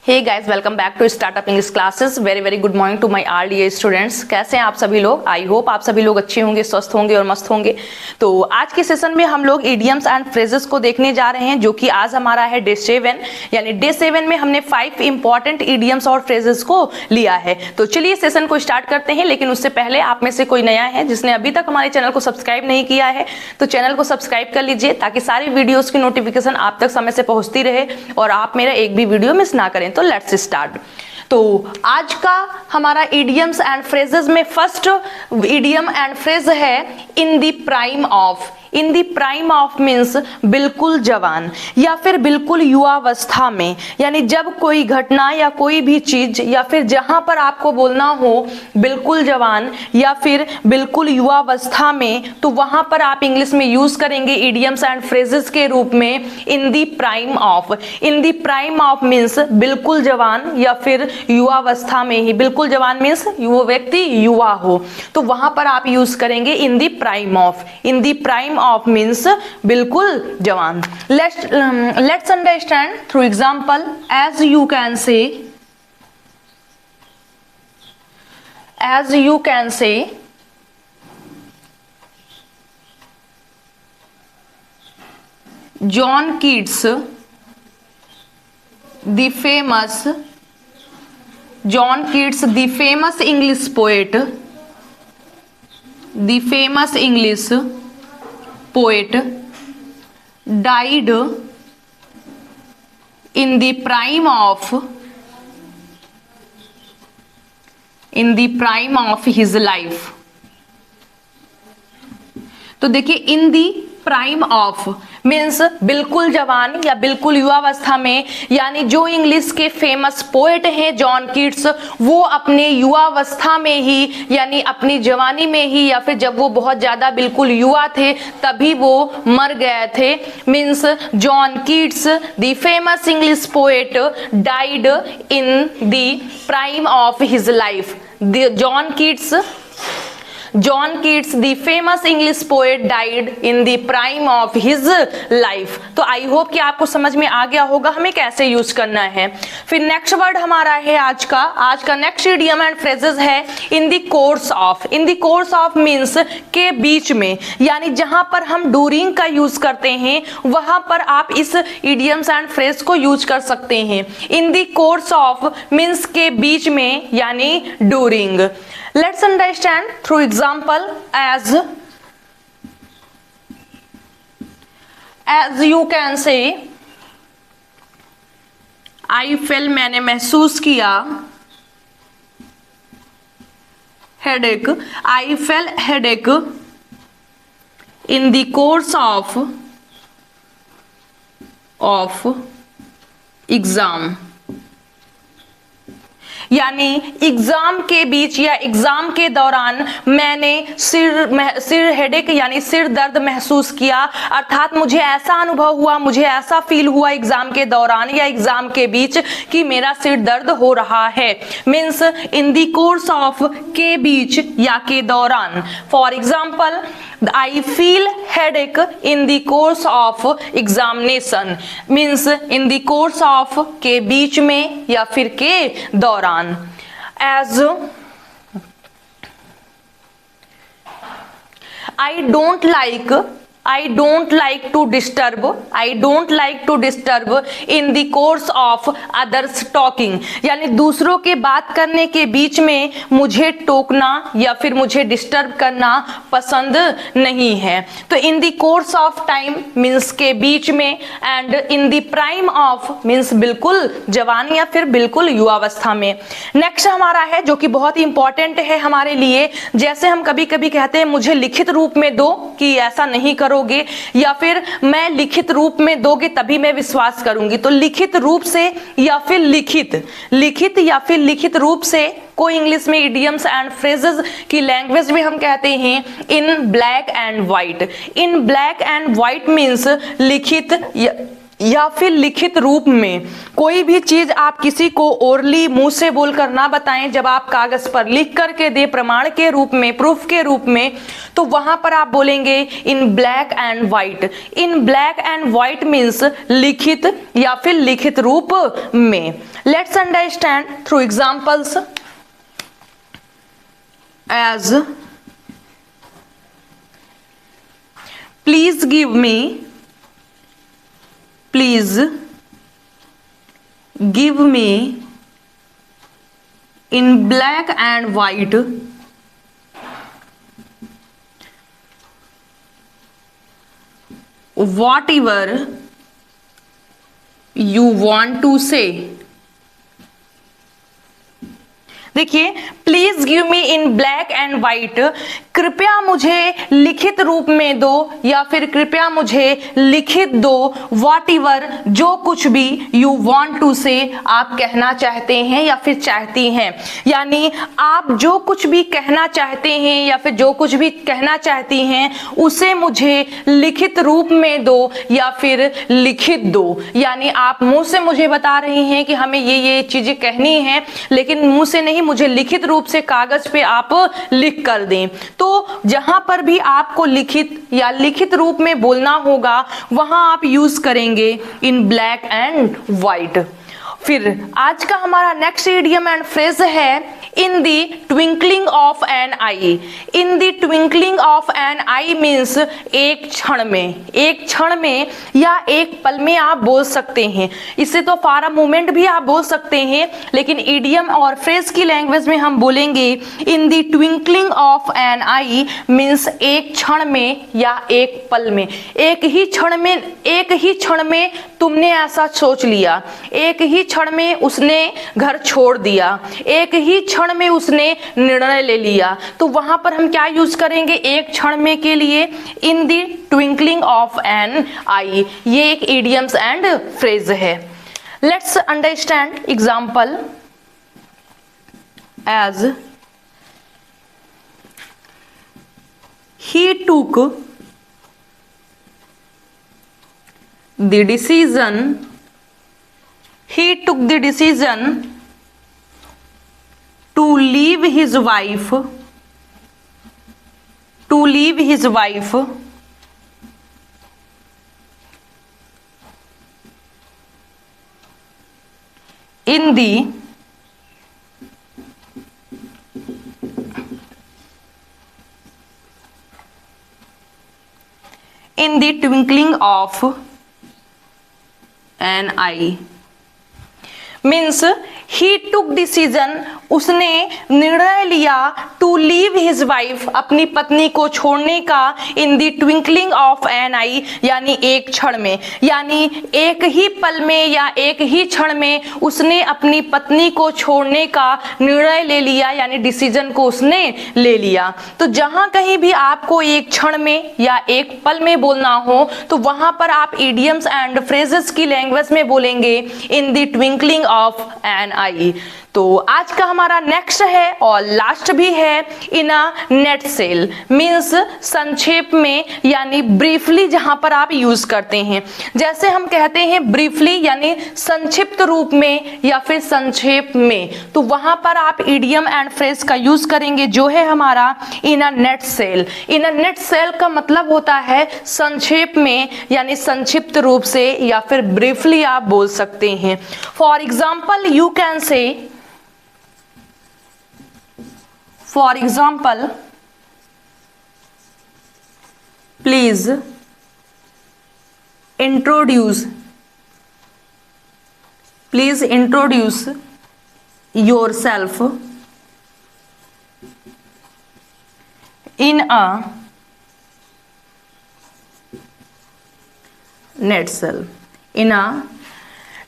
Hey guys, welcome back to startup English classes. Very very good morning to my R D students. कैसे हैं आप सभी लोग? I hope आप सभी लोग अच्छे होंगे, स्वस्थ होंगे और मस्त होंगे। तो आज के सेशन में हम लोग इडियम्स एंड फ्रेजेस को देखने जा रहे हैं, जो कि आज हमारा है डे 7। यानी डे 7 में हमने 5 इंपॉर्टेंट इडियम्स और फ्रेजेस को लिया है। तो चलिए सेशन को स्टार्ट करते हैं। लेकिन उससे पहले आप में से कोई नया है जिसने अभी तक हमारे चैनल को सब्सक्राइब नहीं किया है, तो चैनल को सब्सक्राइब कर लीजिए, ताकि सारी वीडियोस की नोटिफिकेशन आप तक समय से पहुंचती रहे और आप मेरा एक भी वीडियो मिस ना करें। तो लेट्स स्टार्ट। तो आज का हमारा इडियम्स एंड फ्रेजेस में फर्स्ट इडियम एंड फ्रेज है in the prime of. In the prime of means बिल्कुल जवान या फिर बिल्कुल युवावस्था में। यानी जब कोई घटना या कोई भी चीज या फिर जहां पर आपको बोलना हो बिल्कुल जवान या फिर बिल्कुल युवावस्था में, तो वहां पर आप इंग्लिश में यूज करेंगे इडियम्स एंड फ्रेजेस के रूप में in the prime of. In the prime of means बिल्कुल जवान या फिर युवावस्था में ही। बिल्कुल जवान मीन्स वो व्यक्ति युवा हो, तो वहां पर आप यूज करेंगे in the prime of. In the prime of means बिल्कुल जवान। Let's understand through example. As you can say John Keats the famous English poet, died in the prime of his life। तो देखिए, इन दी prime of means बिल्कुल जवान या बिल्कुल युवावस्था में। यानी जो इंग्लिश के फेमस पोएट हैं जॉन कीट्स, वो अपने युवावस्था में ही यानी अपनी जवानी में ही या फिर जब वो बहुत ज्यादा बिल्कुल युवा थे तभी वो मर गए थे। Means John Keats the famous English poet died in the prime of his life. John Keats, the famous English poet, died in the prime of his life। तो आई होप कि आपको समझ में आ गया होगा हमें कैसे यूज करना है। फिर नेक्स्ट वर्ड हमारा है आज का नेक्स्ट इडियम एंड फ्रेजेस है in the course of. In the course of means के बीच में। यानी जहां पर हम डूरिंग का यूज करते हैं वहां पर आप इस इडियम्स एंड फ्रेज को यूज कर सकते हैं। In the course of means के बीच में यानी during. Let's understand through example। as you can say, I felt मैंने महसूस किया headache। I felt headache in the course of exam। यानी एग्जाम के बीच या एग्जाम के दौरान मैंने सिर हेडेक यानी सिर दर्द महसूस किया। अर्थात मुझे ऐसा अनुभव हुआ, मुझे ऐसा फील हुआ एग्जाम के दौरान या एग्जाम के बीच कि मेरा सिर दर्द हो रहा है। Means in the course of के बीच या के दौरान। For example, I feel headache in the course of examination। Means in the course of के बीच में या फिर के दौरान। As I don't like to disturb in the course of others talking। यानी दूसरों के बात करने के बीच में मुझे टोकना या फिर मुझे डिस्टर्ब करना पसंद नहीं है। तो इन the course of time means के बीच में, and in the prime of means बिल्कुल जवान या फिर बिल्कुल युवावस्था में। नेक्स्ट हमारा है जो कि बहुत ही इंपॉर्टेंट है हमारे लिए। जैसे हम कभी कभी कहते हैं मुझे लिखित रूप में दो कि ऐसा नहीं करोगे, या फिर मैं लिखित रूप में दोगे तभी मैं विश्वास करूंगी। तो लिखित रूप से या फिर लिखित रूप से को इंग्लिश में इडियम्स एंड फ्रेजेस की लैंग्वेज में हम कहते हैं in black and white. In black and white means लिखित या फिर लिखित रूप में। कोई भी चीज आप किसी को ओरली मुंह से बोलकर ना बताएं, जब आप कागज पर लिख करके दे प्रमाण के रूप में, प्रूफ के रूप में, तो वहां पर आप बोलेंगे in black and white. In black and white means लिखित या फिर लिखित रूप में। Let's understand through examples. As please give me, please give me in black and white whatever you want to say। देखिए, please give me in black and white, कृपया मुझे लिखित रूप में दो या फिर कृपया मुझे लिखित दो। वॉट एवर, जो कुछ भी, यू वॉन्ट टू से, आप कहना चाहते हैं या फिर चाहती हैं। यानी आप जो कुछ भी कहना चाहते हैं या फिर जो कुछ भी कहना चाहती हैं उसे मुझे लिखित रूप में दो या फिर लिखित दो। यानी आप मुंह से मुझे बता रही हैं कि हमें ये चीजें कहनी है, लेकिन मुंह से नहीं, मुझे लिखित रूप से कागज पे आप लिख कर दें। तो जहां पर भी आपको लिखित या लिखित रूप में बोलना होगा वहां आप यूज करेंगे इन ब्लैक एंड व्हाइट। फिर आज का हमारा नेक्स्ट इडियम एंड फ्रेज है in the twinkling of an eye. In the twinkling of an eye means एक क्षण में, एक क्षण में या एक पल में आप बोल सकते हैं। इससे तो फॉर अ मोमेंट भी आप बोल सकते हैं, लेकिन इडियम और फ्रेज की लैंग्वेज में हम बोलेंगे in the twinkling of an eye means एक क्षण में या एक पल में। एक ही क्षण में तुमने ऐसा सोच लिया, एक ही क्षण में उसने घर छोड़ दिया, एक ही क्षण में उसने निर्णय ले लिया। तो वहां पर हम क्या यूज करेंगे एक क्षण में के लिए? In the twinkling of an eye. ये एक इडियम्स एंड फ्रेज है। Let's understand example. As he took the decision, he took the decision to leave his wife, in the twinkling of an eye. Means he took decision, उसने निर्णय लिया to leave his wife, अपनी पत्नी को छोड़ने का, in the twinkling of an eye, यानी एक क्षण में, यानी एक ही पल में या एक ही क्षण में उसने अपनी पत्नी को छोड़ने का निर्णय ले लिया, यानी डिसीजन को उसने ले लिया। तो जहां कहीं भी आपको एक क्षण में या एक पल में बोलना हो तो वहां पर आप इडियम्स एंड फ्रेजेस की लैंग्वेज में बोलेंगे in the twinkling of an eye. तो आज का हमारा नेक्स्ट है और लास्ट भी है in a nutshell. Means संक्षेप में यानी ब्रीफली, जहां पर आप यूज करते हैं। जैसे हम कहते हैं ब्रीफली यानी संक्षिप्त रूप में या फिर संक्षेप में, तो वहां पर आप इडियम एंड फ्रेज का यूज करेंगे जो है हमारा इन a net cell. In a net cell का मतलब होता है संक्षेप में यानी संक्षिप्त रूप से या फिर ब्रीफली आप बोल सकते हैं। फॉर एग्जाम्पल यू कैन से, for example, please introduce yourself in a net sale, in a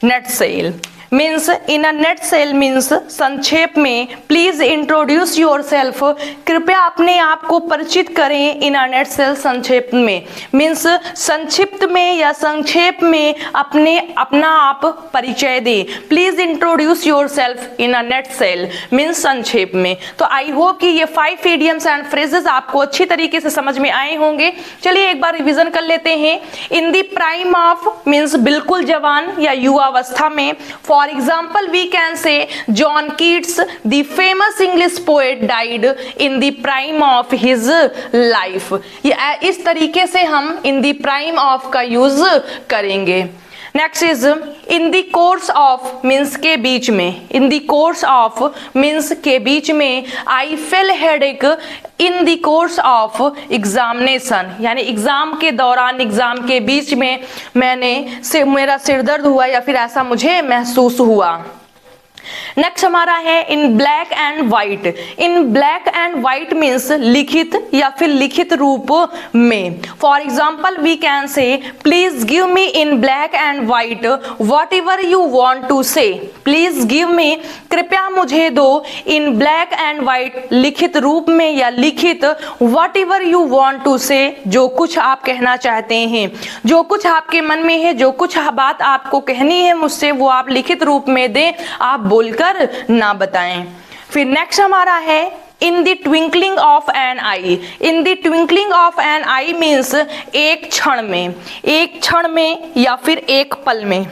net sale। Means in a nutshell means संक्षेप में, प्लीज इंट्रोड्यूस योरसेल्फ, कृपया अपने आप को परिचित करें, इन अ नेट सेल संक्षेप में, मीन्स संक्षिप्त में या संक्षेप में अपना आप परिचय दें। Please introduce yourself in a nutshell means संक्षेप में। तो आई होप कि ये 5 इडियम्स एंड फ्रेजेस आपको अच्छी तरीके से समझ में आए होंगे। चलिए एक बार रिवीजन कर लेते हैं। In the prime of means बिल्कुल जवान या युवावस्था में। For example we can say John Keats the famous English poet died in the prime of his life. इस तरीके से हम इन द प्राइम ऑफ का यूज करेंगे। Next is in the course of means के बीच में, in the course of means के बीच में। I fell headache in the course of examination, यानी एग्जाम के दौरान, एग्जाम के बीच में मेरा सिर दर्द हुआ या फिर ऐसा मुझे महसूस हुआ। नेक्स्ट हमारा है in black and white. In black and white means लिखित या फिर लिखित रूप में। For example we can say please give me in black and white whatever you want to say. Please give me, कृपया मुझे दो, इन ब्लैक एंड व्हाइट लिखित रूप में या लिखित, whatever you want to say जो कुछ आप कहना चाहते हैं, जो कुछ आपके मन में है, जो कुछ बात आपको कहनी है मुझसे, वो आप लिखित रूप में दें, आप बोलकर ना बताएं। फिर नेक्स्ट हमारा है in the twinkling of an eye. In the twinkling of an eye means एक क्षण में, एक क्षण में या फिर एक पल में,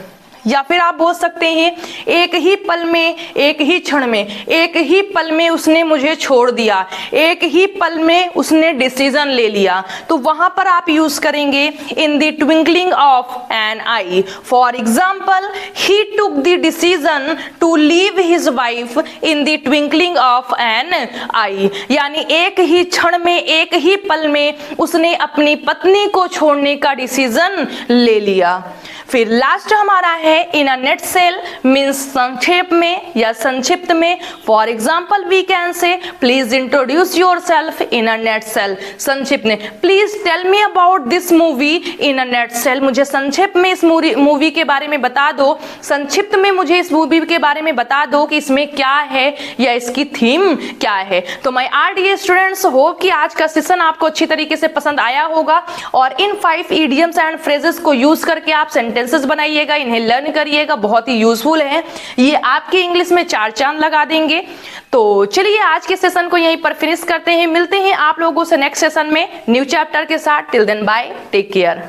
या फिर आप बोल सकते हैं एक ही पल में, एक ही क्षण में, एक ही पल में उसने मुझे छोड़ दिया, एक ही पल में उसने डिसीजन ले लिया। तो वहां पर आप यूज करेंगे in the twinkling of an eye. For example he took the decision to leave his wife in the twinkling of an eye, यानी एक ही क्षण में, एक ही पल में उसने अपनी पत्नी को छोड़ने का डिसीजन ले लिया। फिर लास्ट हमारा है in a nutshell means संक्षेप में या संक्षिप्त में। For example we can say please introduce yourself in a nutshell, संक्षिप्त में। Please tell me about this movie in a nutshell, मुझे संक्षिप्त में इस मूवी के बारे में बता दो, संक्षिप्त में मुझे इस मूवी के बारे में बता दो कि इसमें क्या है या इसकी थीम क्या है। तो माय आरडीए स्टूडेंट्स, होप कि आज का सेशन आपको अच्छी तरीके से पसंद आया होगा और इन 5 इडियम्स एंड फ्रेजेस को यूज करके आप सेंटेंसेस बनाइएगा, इन्हें लर्न करिएगा, बहुत ही यूजफुल है, ये आपके इंग्लिश में 4 चांद लगा देंगे। तो चलिए आज के सेशन को यहीं पर फिनिश करते हैं, मिलते हैं आप लोगों से नेक्स्ट सेशन में न्यू चैप्टर के साथ। Till then bye, take care.